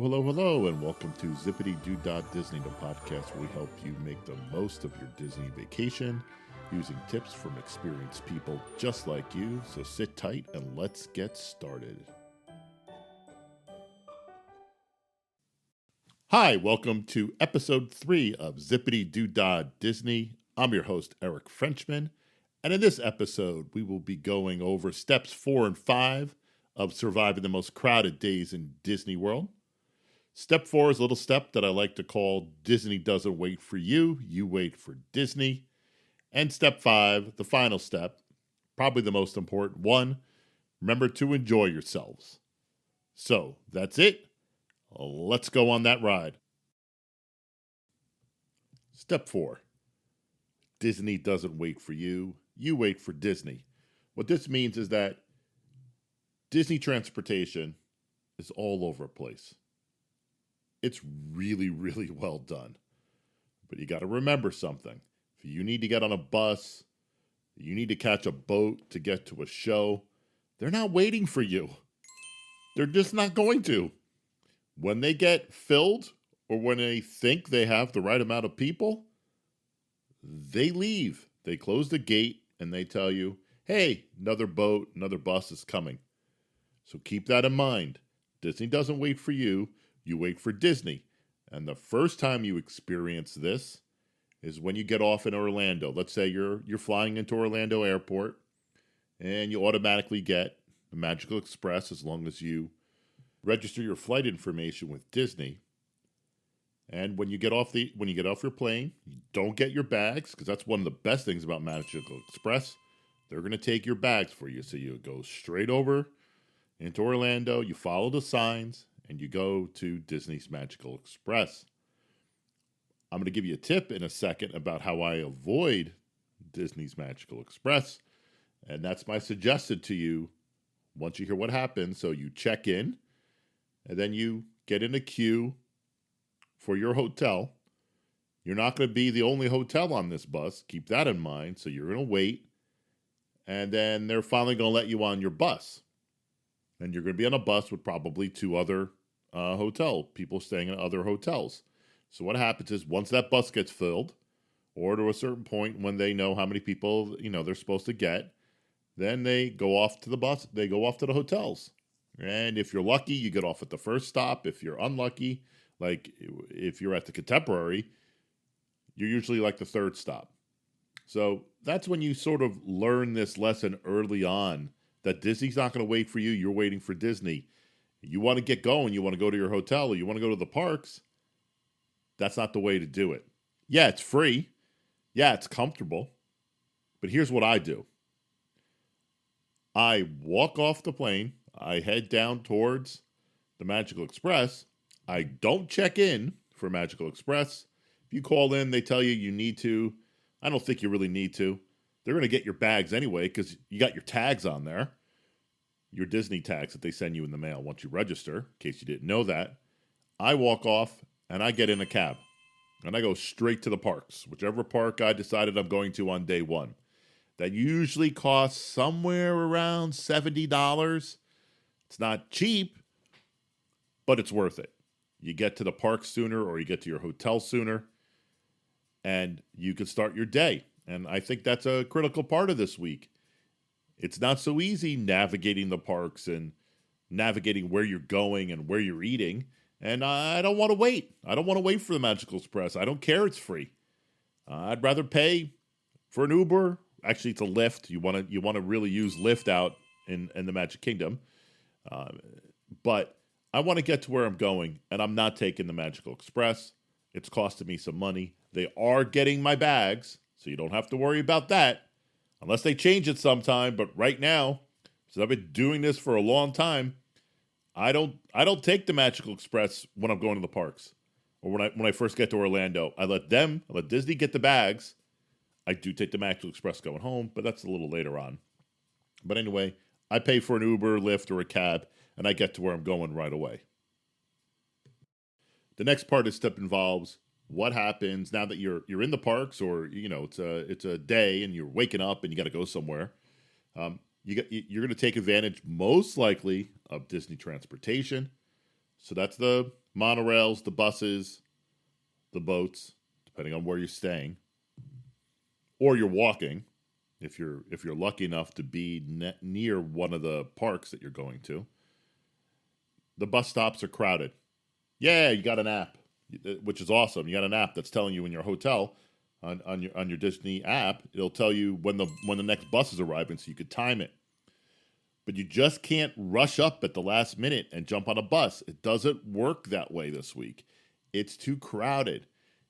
Hello, and welcome to Zipadee Disney, the podcast where we help you make the most of your Disney vacation using tips from experienced people just like you. So sit tight and let's get started. Hi, welcome to episode 3 of Zipadee Disney. I'm your host, Eric Frenchman, and in this episode, we will be going over steps 4 and 5 of surviving the most crowded days in Disney World. Step 4 is a little step that I like to call Disney doesn't wait for you, you wait for Disney. And step 5, the final step, probably the most important one, remember to enjoy yourselves. So that's it. Let's go on that ride. Step 4, Disney doesn't wait for you, you wait for Disney. What this means is that Disney transportation is all over the place. It's really, really well done. But you got to remember something. If you need to get on a bus, you need to catch a boat to get to a show, they're not waiting for you. They're just not going to. When they get filled or when they think they have the right amount of people, they leave. They close the gate and they tell you, hey, another boat, another bus is coming. So keep that in mind. Disney doesn't wait for you. You wait for Disney. And the first time you experience this is when you get off in Orlando. Let's say you're flying into Orlando Airport and you automatically get the Magical Express as long as you register your flight information with Disney. And when you get off your plane, you don't get your bags, because that's one of the best things about Magical Express. They're going to take your bags for you. So you go straight over into Orlando, you follow the signs, and you go to Disney's Magical Express. I'm going to give you a tip in a second about how I avoid Disney's Magical Express, and that's my suggestion to you once you hear what happens. So you check in, and then you get in a queue for your hotel. You're not going to be the only hotel on this bus. Keep that in mind. So you're going to wait, and then they're finally going to let you on your bus. And you're going to be on a bus with probably 2 other people staying in other hotels. So what happens is once that bus gets filled, or to a certain point when they know how many people they're supposed to get, then they go off to the bus. They go off to the hotels. And if you're lucky, you get off at the first stop. If you're unlucky, like if you're at the Contemporary, you're usually like the 3rd stop. So that's when you sort of learn this lesson early on, that Disney's not going to wait for you. You're waiting for Disney. You want to get going. You want to go to your hotel or you want to go to the parks. That's not the way to do it. Yeah, it's free. Yeah, it's comfortable. But here's what I do. I walk off the plane. I head down towards the Magical Express. I don't check in for Magical Express. If you call in, they tell you need to. I don't think you really need to. They're going to get your bags anyway because you got your tags on there, your Disney tags that they send you in the mail once you register, in case you didn't know that. I walk off and I get in a cab and I go straight to the parks, whichever park I decided I'm going to on day one. That usually costs somewhere around $70. It's not cheap, but it's worth it. You get to the park sooner or you get to your hotel sooner and you can start your day. And I think that's a critical part of this week. It's not so easy navigating the parks and navigating where you're going and where you're eating. And I don't want to wait. I don't want to wait for the Magical Express. I don't care it's free. I'd rather pay for an Uber. Actually, it's a Lyft. You want to really use Lyft out in the Magic Kingdom. But I want to get to where I'm going, and I'm not taking the Magical Express. It's costing me some money. They are getting my bags, so you don't have to worry about that, unless they change it sometime. But right now, since I've been doing this for a long time, I don't take the Magical Express when I'm going to the parks, or when I first get to Orlando. I let Disney get the bags. I do take the Magical Express going home, but that's a little later on. But anyway, I pay for an Uber, Lyft, or a cab, and I get to where I'm going right away. The next part of this step involves what happens now that you're in the parks, or it's a day and you're waking up and you got to go somewhere. You're going to take advantage most likely of Disney transportation. So that's the monorails, the buses, the boats, depending on where you're staying, or you're walking, if you're lucky enough to be near one of the parks that you're going to. The bus stops are crowded. Yeah, you got an app, which is awesome. You got an app that's telling you in your hotel on your Disney app. It'll tell you when the next bus is arriving, so you could time it. But you just can't rush up at the last minute and jump on a bus. It doesn't work that way this week. It's too crowded.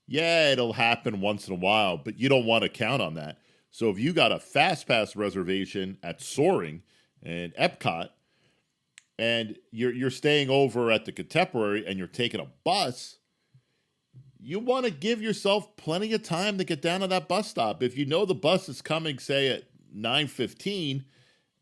Yeah, it'll happen once in a while, but you don't want to count on that. So if you got a fast pass reservation at Soaring and Epcot, and you're staying over at the Contemporary and you're taking a bus, you want to give yourself plenty of time to get down to that bus stop. If you know the bus is coming, say, at 9:15,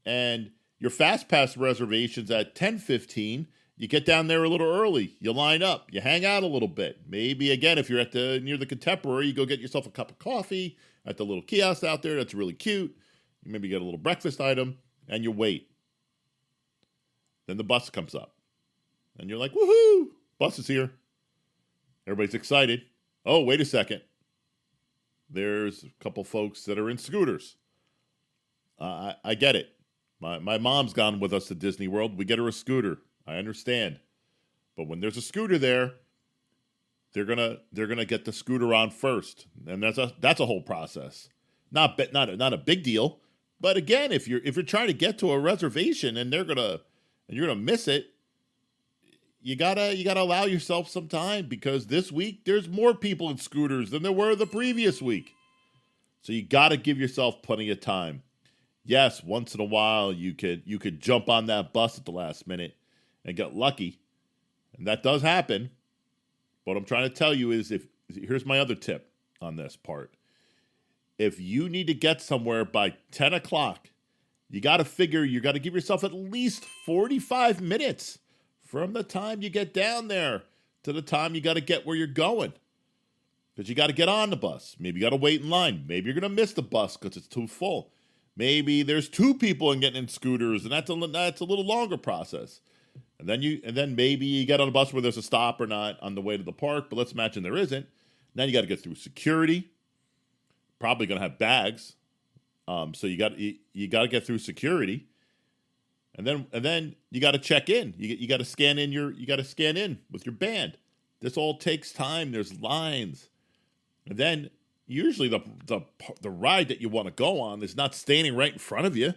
and your fast pass reservation's at 10:15, you get down there a little early. You line up. You hang out a little bit. Maybe, again, if you're near the Contemporary, you go get yourself a cup of coffee at the little kiosk out there. That's really cute. You maybe get a little breakfast item, and you wait. Then the bus comes up. And you're like, woohoo! Bus is here. Everybody's excited. Oh, wait a second. There's a couple folks that are in scooters. I get it. My mom's gone with us to Disney World. We get her a scooter. I understand. But when there's a scooter there, they're gonna get the scooter on first. And that's a whole process. Not a big deal. But again, if you're trying to get to a reservation and you're gonna miss it, you gotta allow yourself some time, because this week there's more people in scooters than there were the previous week. So you gotta give yourself plenty of time. Yes, once in a while you could jump on that bus at the last minute and get lucky, and that does happen. What I'm trying to tell you is, here's my other tip on this part. If you need to get somewhere by 10 o'clock, you got to figure you got to give yourself at least 45 minutes from the time you get down there to the time you got to get where you're going. Because you got to get on the bus. Maybe you got to wait in line. Maybe you're going to miss the bus because it's too full. Maybe there's two people and getting in scooters, and that's a little longer process. And then maybe you get on a bus where there's a stop or not on the way to the park, but let's imagine there isn't. Then you got to get through security. Probably going to have bags. So you got to get through security, and then you got to check in. You got to scan in with your band. This all takes time. There's lines, and then usually the ride that you want to go on is not standing right in front of you.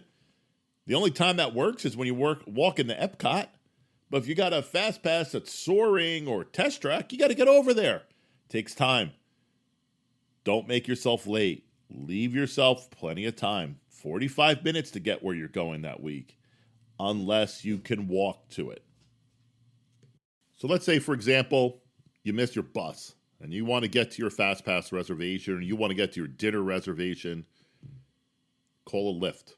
The only time that works is when you walk into Epcot. But if you got a fast pass at Soaring or Test Track, you got to get over there. Takes time. Don't make yourself late. Leave yourself plenty of time. 45 minutes to get where you're going that week, unless you can walk to it. So let's say, for example, you miss your bus and you want to get to your fast pass reservation, or you want to get to your dinner reservation. Call a Lyft.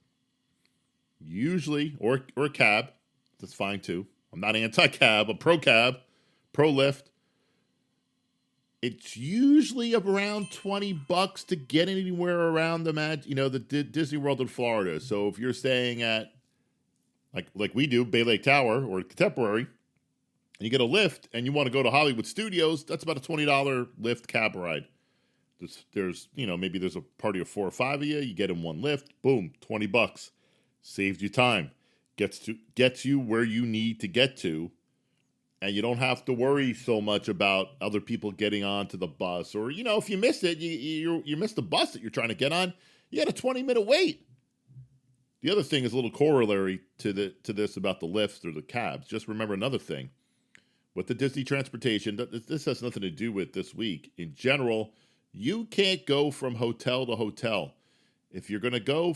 Usually, or a cab. That's fine too. I'm not anti-cab, I'm pro-cab, pro-Lyft. It's usually around $20 to get anywhere around the Disney World in Florida. So if you're staying at, like we do, Bay Lake Tower or Contemporary, and you get a Lyft and you want to go to Hollywood Studios, that's about a $20 Lyft cab ride. There's maybe there's a party of 4 or 5 of you. You get in one Lyft, boom, $20. Saves you time. Gets you where you need to get to, and you don't have to worry so much about other people getting onto the bus, or if you missed it, you missed the bus that you're trying to get on, you had a 20-minute wait. The other thing is a little corollary to this about the Lyfts or the cabs. Just remember another thing with the Disney transportation. This has nothing to do with this week. In general, you can't go from hotel to hotel. If you're going to go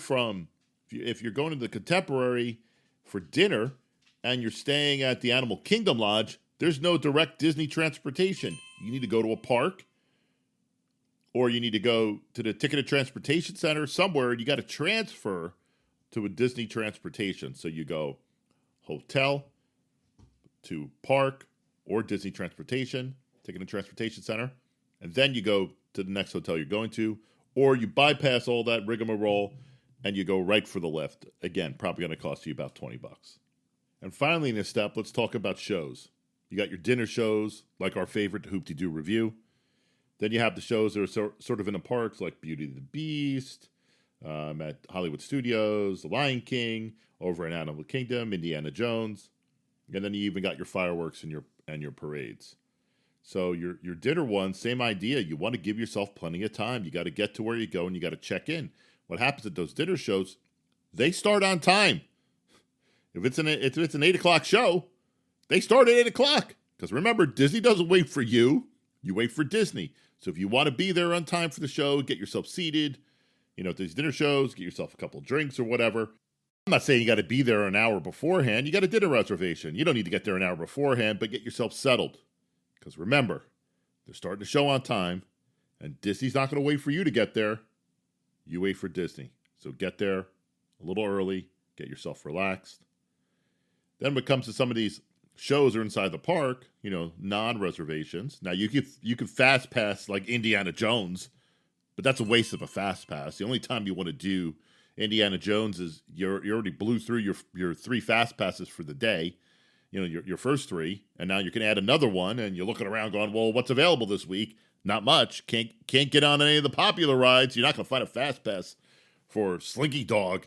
if you're going to the Contemporary for dinner and you're staying at the Animal Kingdom Lodge, there's no direct Disney transportation. You need to go to a park, or you need to go to the ticketed transportation center somewhere, and you got to transfer to a Disney transportation. So you go hotel to park or Disney transportation, ticketed transportation center, and then you go to the next hotel you're going to, or you bypass all that rigmarole and you go right for the Lyft. Again, probably going to cost you about $20. And finally in this step, let's talk about shows. You got your dinner shows, like our favorite Hoop-Dee-Doo Review. Then you have the shows that are sort of in the parks, like Beauty and the Beast, at Hollywood Studios, The Lion King, over in Animal Kingdom, Indiana Jones. And then you even got your fireworks and your parades. So your dinner one, same idea. You want to give yourself plenty of time. You got to get to where you go and you got to check in. What happens at those dinner shows, they start on time. If it's an 8 o'clock show, they start at 8 o'clock. Because remember, Disney doesn't wait for you. You wait for Disney. So if you want to be there on time for the show, get yourself seated. At these dinner shows, get yourself a couple drinks or whatever. I'm not saying you got to be there an hour beforehand. You got a dinner reservation. You don't need to get there an hour beforehand, but get yourself settled. Because remember, they're starting the show on time, and Disney's not going to wait for you to get there. You wait for Disney. So get there a little early, get yourself relaxed. Then when it comes to some of these shows are inside the park, non-reservations. Now, you could fast pass like Indiana Jones, but that's a waste of a fast pass. The only time you want to do Indiana Jones is you already blew through your 3 fast passes for the day, your first 3, and now you can add another one, and you're looking around going, well, what's available this week? Not much. Can't get on any of the popular rides. You're not going to find a fast pass for Slinky Dog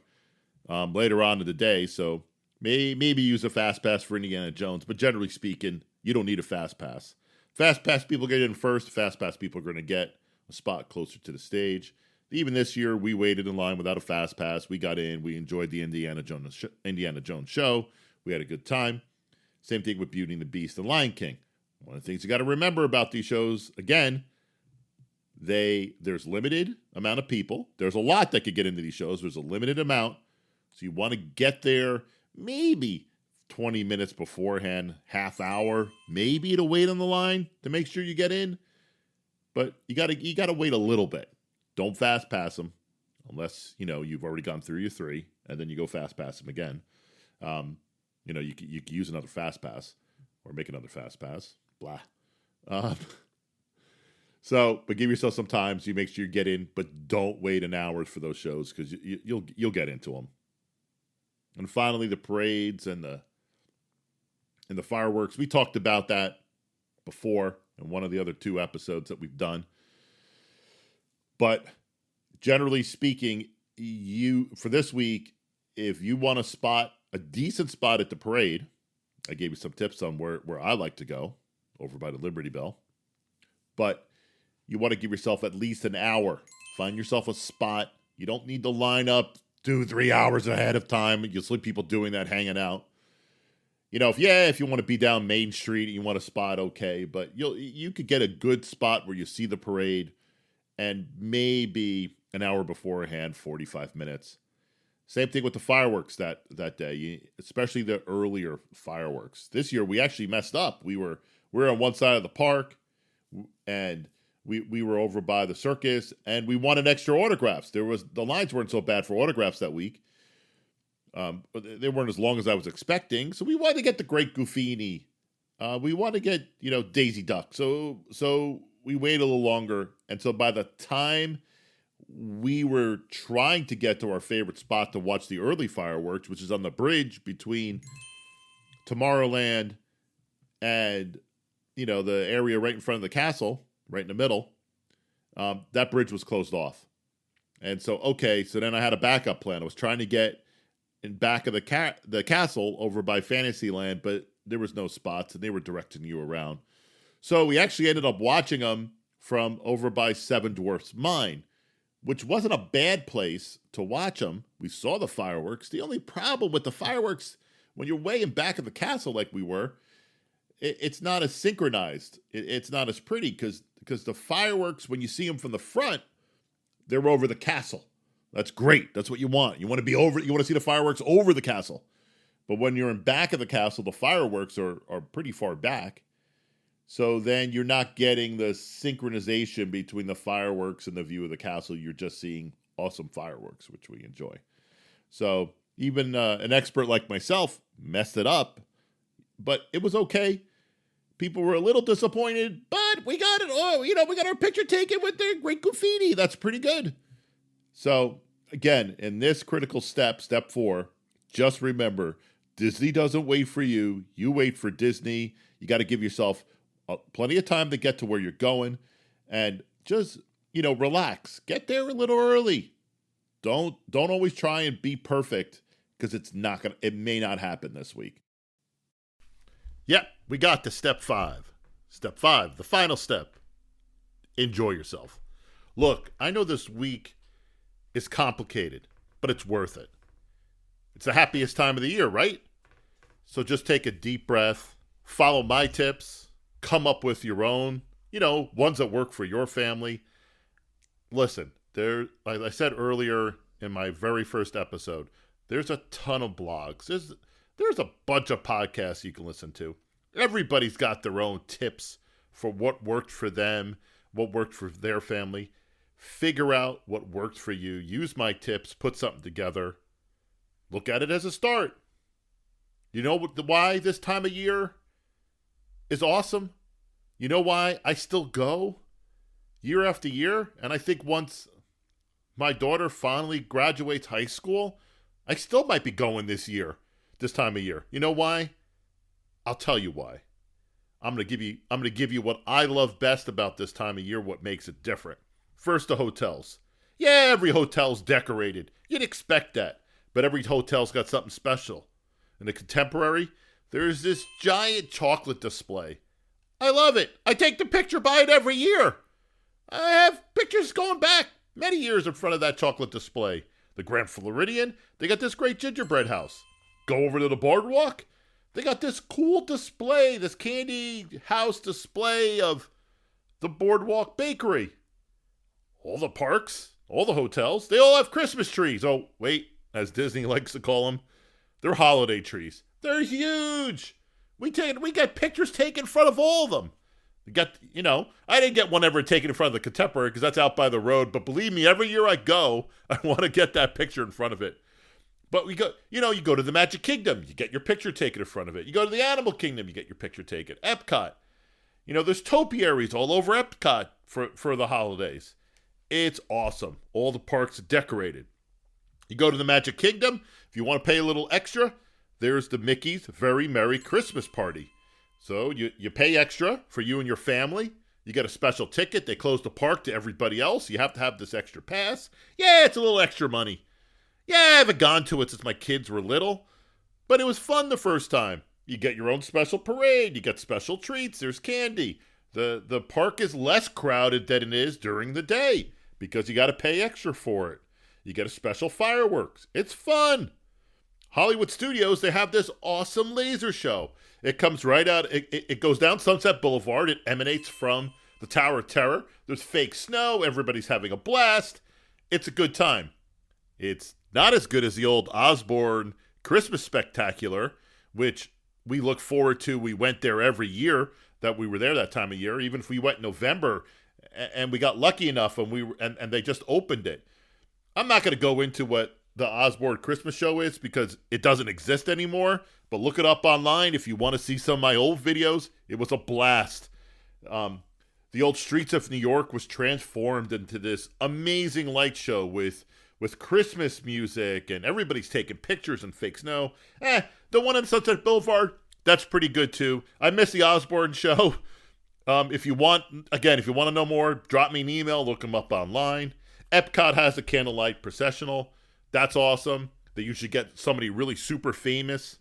later on in the day, so maybe use a fast pass for Indiana Jones, but generally speaking, you don't need a fast pass. Fast pass people get in first. Fast pass people are going to get a spot closer to the stage. Even this year, we waited in line without a fast pass. We got in. We enjoyed the Indiana Jones show. We had a good time. Same thing with Beauty and the Beast and Lion King. One of the things you got to remember about these shows, again, there's limited amount of people. There's a lot that could get into these shows. There's a limited amount. So you want to get there maybe 20 minutes beforehand, half hour, maybe to wait on the line to make sure you get in. But you gotta wait a little bit. Don't fast pass them unless, you've already gone through your 3, and then you go fast pass them again. You could use another fast pass or make another fast pass. Blah. But give yourself some time so you make sure you get in, but don't wait an hour for those shows because you'll get into them. And finally, the parades and the fireworks. We talked about that before in one of the other 2 episodes that we've done. But generally speaking, for this week, if you want to spot a decent spot at the parade, I gave you some tips on where I like to go, over by the Liberty Bell. But you want to give yourself at least an hour. Find yourself a spot. You don't need to line up 2-3 hours ahead of time. You'll see people doing that, hanging out. If you want to be down Main Street and you want a spot, okay. But you could get a good spot where you see the parade and maybe an hour beforehand, 45 minutes. Same thing with the fireworks that day, especially the earlier fireworks. This year, we actually messed up. We were on one side of the park, and we were over by the circus, and we wanted extra autographs. The lines weren't so bad for autographs that week. But they weren't as long as I was expecting. So we wanted to get the Great Goofini. We wanted to get, Daisy Duck. So we waited a little longer. And so by the time we were trying to get to our favorite spot to watch the early fireworks, which is on the bridge between Tomorrowland and, the area right in front of the castle, right in the middle, that bridge was closed off. And so then I had a backup plan. I was trying to get in back of the castle over by Fantasyland, but there was no spots, and they were directing you around. So we actually ended up watching them from over by Seven Dwarfs Mine, which wasn't a bad place to watch them. We saw the fireworks. The only problem with the fireworks, when you're way in back of the castle like we were, it's not as synchronized. It's not as pretty because the fireworks, when you see them from the front, they're over the castle. That's great. That's what you want. You want to see the fireworks over the castle. But when you're in back of the castle, the fireworks are pretty far back. So then you're not getting the synchronization between the fireworks and the view of the castle. You're just seeing awesome fireworks, which we enjoy. So even an expert like myself messed it up, but it was okay. People were a little disappointed, but we got it. Oh, we got our picture taken with the Great Goofini. That's pretty good. So again, in this critical step 4, just remember, Disney doesn't wait for you. You wait for Disney. You got to give yourself plenty of time to get to where you're going, and just relax. Get there a little early. Don't always try and be perfect, because it may not happen this week. Yep, we got to step 5. Step 5, the final step. Enjoy yourself. Look, I know this week is complicated, but it's worth it. It's the happiest time of the year, right? So just take a deep breath, follow my tips, come up with your own, ones that work for your family. Listen, like I said earlier in my very first episode, there's a ton of blogs. There's a bunch of podcasts you can listen to. Everybody's got their own tips for what worked for them, what worked for their family. Figure out what worked for you. Use my tips, put something together. Look at it as a start. You know why this time of year is awesome? You know why I still go year after year? And I think once my daughter finally graduates high school, I still might be going this time of year. You know why? I'll tell you why. I'm going to give you what I love best about this time of year, what makes it different. First, the hotels. Yeah, every hotel's decorated. You'd expect that. But every hotel's got something special. In the Contemporary, there's this giant chocolate display. I love it. I take the picture by it every year. I have pictures going back many years in front of that chocolate display. The Grand Floridian, they got this great gingerbread house. Go over to the boardwalk, they got this cool display, this candy house display of the Boardwalk Bakery. All the parks, all the hotels, they all have Christmas trees. Oh, wait, as Disney likes to call them, they're holiday trees. They're huge. We get pictures taken in front of all of them. I didn't get one ever taken in front of the Contemporary because that's out by the road. But believe me, every year I go, I want to get that picture in front of it. But you go to the Magic Kingdom, you get your picture taken in front of it. You go to the Animal Kingdom, you get your picture taken. Epcot, there's topiaries all over Epcot for the holidays. It's awesome. All the parks are decorated. You go to the Magic Kingdom, if you want to pay a little extra, there's the Mickey's Very Merry Christmas Party. So you pay extra for you and your family. You get a special ticket. They close the park to everybody else. You have to have this extra pass. Yeah, it's a little extra money. Yeah, I haven't gone to it since my kids were little, but it was fun the first time. You get your own special parade. You get special treats. There's candy. The park is less crowded than it is during the day because you got to pay extra for it. You get a special fireworks. It's fun. Hollywood Studios, they have this awesome laser show. It comes right out. It goes down Sunset Boulevard. It emanates from the Tower of Terror. There's fake snow. Everybody's having a blast. It's a good time. It's not as good as the old Osborne Christmas Spectacular, which we look forward to. We went there every year that we were there that time of year, even if we went in November and we got lucky enough and they just opened it. I'm not going to go into what the Osborne Christmas show is because it doesn't exist anymore, but look it up online if you want to see some of my old videos. It was a blast. The old streets of New York was transformed into this amazing light show with Christmas music, and everybody's taking pictures and fake snow. The one on Sunset Boulevard, that's pretty good too. I miss the Osborne show. If you want to know more, drop me an email, look them up online. Epcot has a candlelight processional. That's awesome. They usually get somebody really super famous.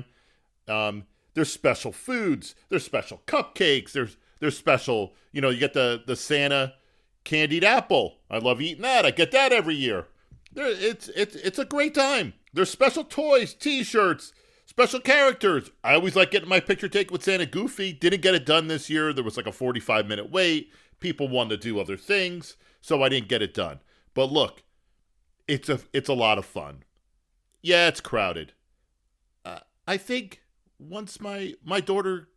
There's special foods. There's special cupcakes. There's special, you get the Santa candied apple. I love eating that. I get that every year. It's a great time. There's special toys, t-shirts, special characters. I always like getting my picture taken with Santa Goofy. Didn't get it done this year. There was like a 45-minute wait. People wanted to do other things, so I didn't get it done. But look, it's a lot of fun. Yeah, it's crowded. I think once my daughter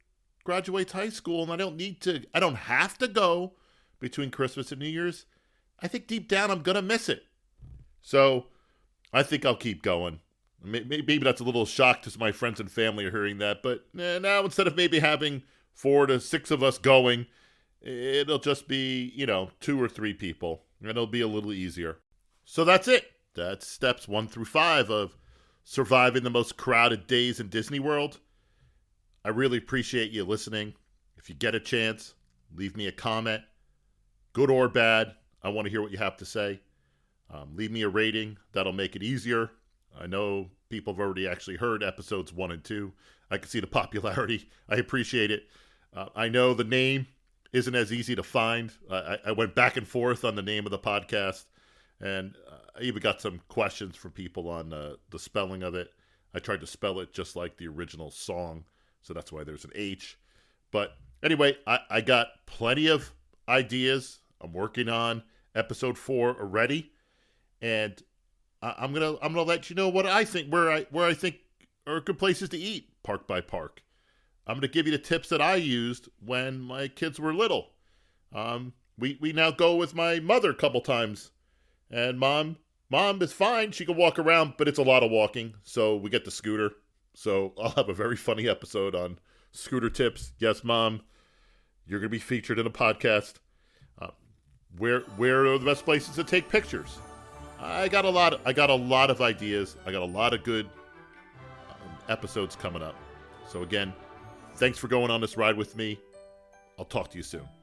graduates high school and I don't have to go between Christmas and New Year's, I think deep down I'm going to miss it. So I think I'll keep going. Maybe that's a little shock to my friends and family are hearing that, but now instead of maybe having 4 to 6 of us going, it'll just be, 2 or 3 people, and it'll be a little easier. So that's it. That's steps 1 through 5 of surviving the most crowded days in Disney World. I really appreciate you listening. If you get a chance, leave me a comment, good or bad. I want to hear what you have to say. Leave me a rating. That'll make it easier. I know people have already actually heard episodes 1 and 2. I can see the popularity. I appreciate it. I know the name isn't as easy to find. I went back and forth on the name of the podcast, and I even got some questions from people on the spelling of it. I tried to spell it just like the original song, so that's why there's an H. But anyway, I got plenty of ideas. I'm working on episode 4 already, and I'm gonna let you know what I think, where I think are good places to eat, park by park. I'm gonna give you the tips that I used when my kids were little. We now go with my mother a couple times, and mom is fine. She can walk around, but it's a lot of walking, so we get the scooter. So I'll have a very funny episode on scooter tips. Yes, Mom, you're gonna be featured in a podcast. Where are the best places to take pictures? I got a lot of ideas. I got a lot of good episodes coming up. So again, thanks for going on this ride with me. I'll talk to you soon.